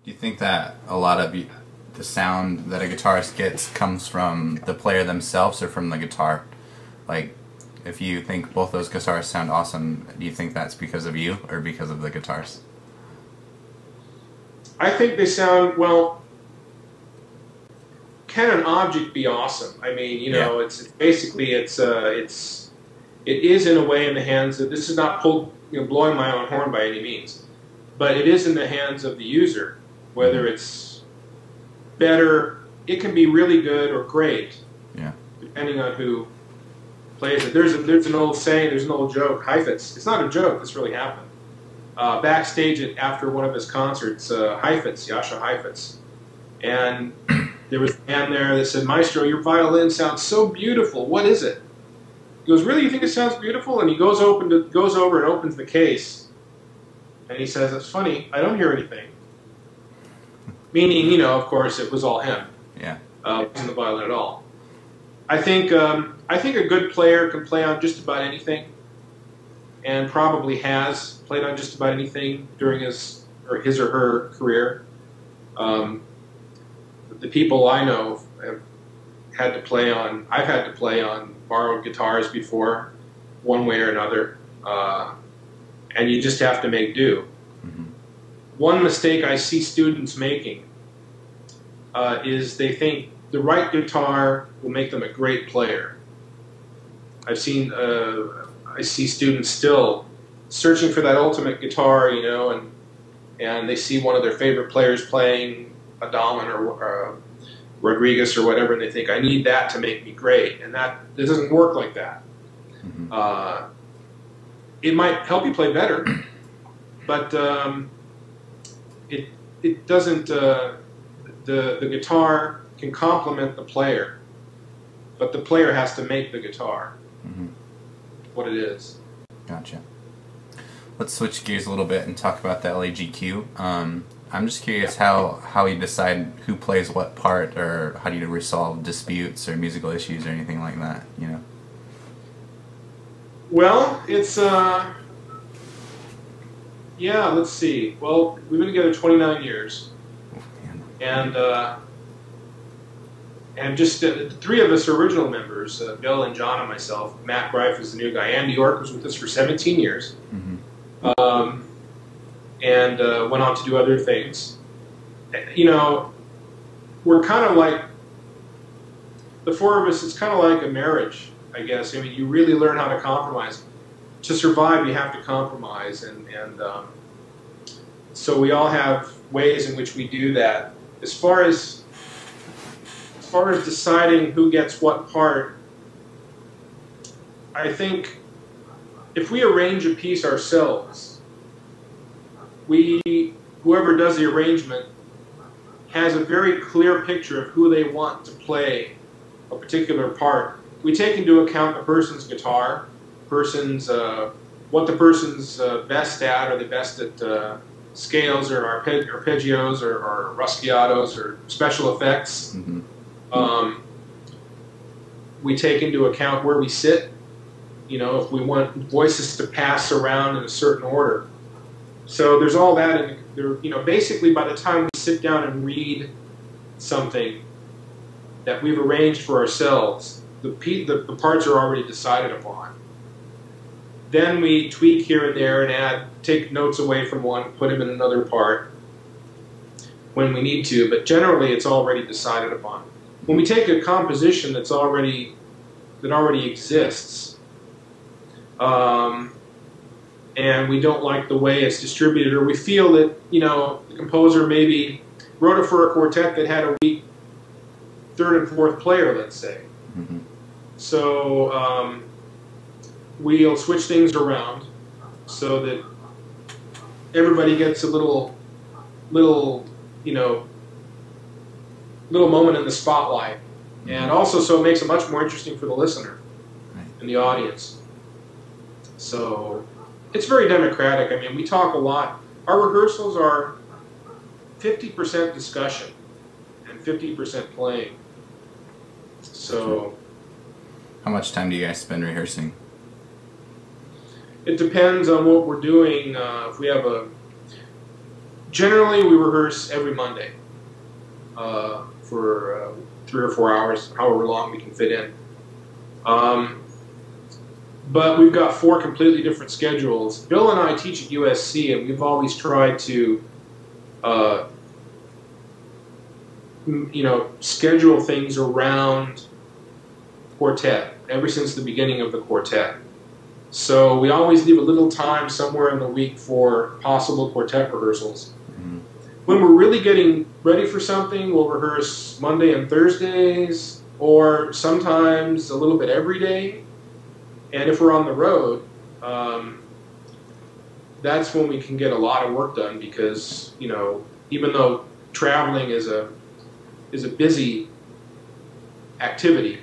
Do you think that a lot of the sound that a guitarist gets comes from the player themselves or from the guitar? Like, if you think both those guitarists sound awesome, do you think that's because of you or because of the guitars? I think they sound, well, can an object be awesome? I mean, you know, it's basically, it is in a way in the hands of, this is not blowing my own horn by any means, but it is in the hands of the user, whether it's better, it can be really good or great, depending on who plays it. There's an old saying, there's an old joke, Heifetz. It's not a joke, this really happened. Backstage after one of his concerts, Heifetz, Jascha Heifetz, and there was a man there that said, "Maestro, your violin sounds so beautiful. What is it?" He goes, "Really, you think it sounds beautiful?" And he goes over and opens the case, and he says, "It's funny, I don't hear anything." Meaning, you know, of course, it was all him. Yeah. It wasn't the violin at all. I think a good player can play on just about anything, and probably has played on just about anything during his or her career. The people I know have had to play on, I've had to play on borrowed guitars before, one way or another, and you just have to make do. One mistake I see students making is they think the right guitar will make them a great player. I see students still searching for that ultimate guitar, you know, and they see one of their favorite players playing a Dahlman or Rodriguez or whatever, and they think, I need that to make me great. And it doesn't work like that. It might help you play better, but it doesn't, the guitar can complement the player, but the player has to make the guitar what it is. Gotcha. Let's switch gears a little bit and talk about the LAGQ. I'm just curious how you decide who plays what part, or how do you resolve disputes or musical issues or anything like that, you know? Well, it's, yeah, let's see. Well, we've been together 29 years. And just the three of us are original members, Bill and John and myself. Matt Greif is the new guy. Andy York was with us for 17 years. And went on to do other things. You know, we're kind of like, the four of us, it's kind of like a marriage, I guess. I mean, you really learn how to compromise. To survive, you have to compromise. And so we all have ways in which we do that. As far as deciding who gets what part, I think if we arrange a piece ourselves, whoever does the arrangement has a very clear picture of who they want to play a particular part. We take into account the person's guitar, what the person's best at. Are they best at scales or arpeggios or rusciatos or special effects? We take into account where we sit. You know, if we want voices to pass around in a certain order. So there's all that in there. You know, basically by the time we sit down and read something that we've arranged for ourselves, the parts are already decided upon. Then we tweak here and there and take notes away from one, put them in another part when we need to, but generally it's already decided upon. When we take a composition that already exists, and we don't like the way it's distributed, or we feel that, you know, the composer maybe wrote it for a quartet that had a weak third and fourth player, let's say. So we'll switch things around so that everybody gets a little, you know, little moment in the spotlight, and also so it makes it much more interesting for the listener and the audience. So it's very democratic. I mean, we talk a lot. Our rehearsals are 50% discussion and 50% playing. So how much time do you guys spend rehearsing? It depends on what we're doing. If we have generally, we rehearse every Monday for 3 or 4 hours, however long we can fit in. But we've got 4 completely different schedules. Bill and I teach at USC, and we've always tried to, schedule things around quartet ever since the beginning of the quartet. So we always leave a little time somewhere in the week for possible quartet rehearsals. Mm-hmm. When we're really getting ready for something, we'll rehearse Monday and Thursdays, or sometimes a little bit every day. And if we're on the road, that's when we can get a lot of work done because, even though traveling is a busy activity,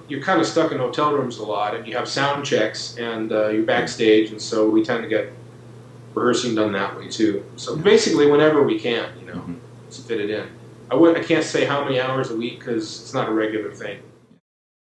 you're kind of stuck in hotel rooms a lot, and you have sound checks, and you're backstage, and so we tend to get rehearsing done that way too. So basically, whenever we can, to fit it in. I can't say how many hours a week because it's not a regular thing.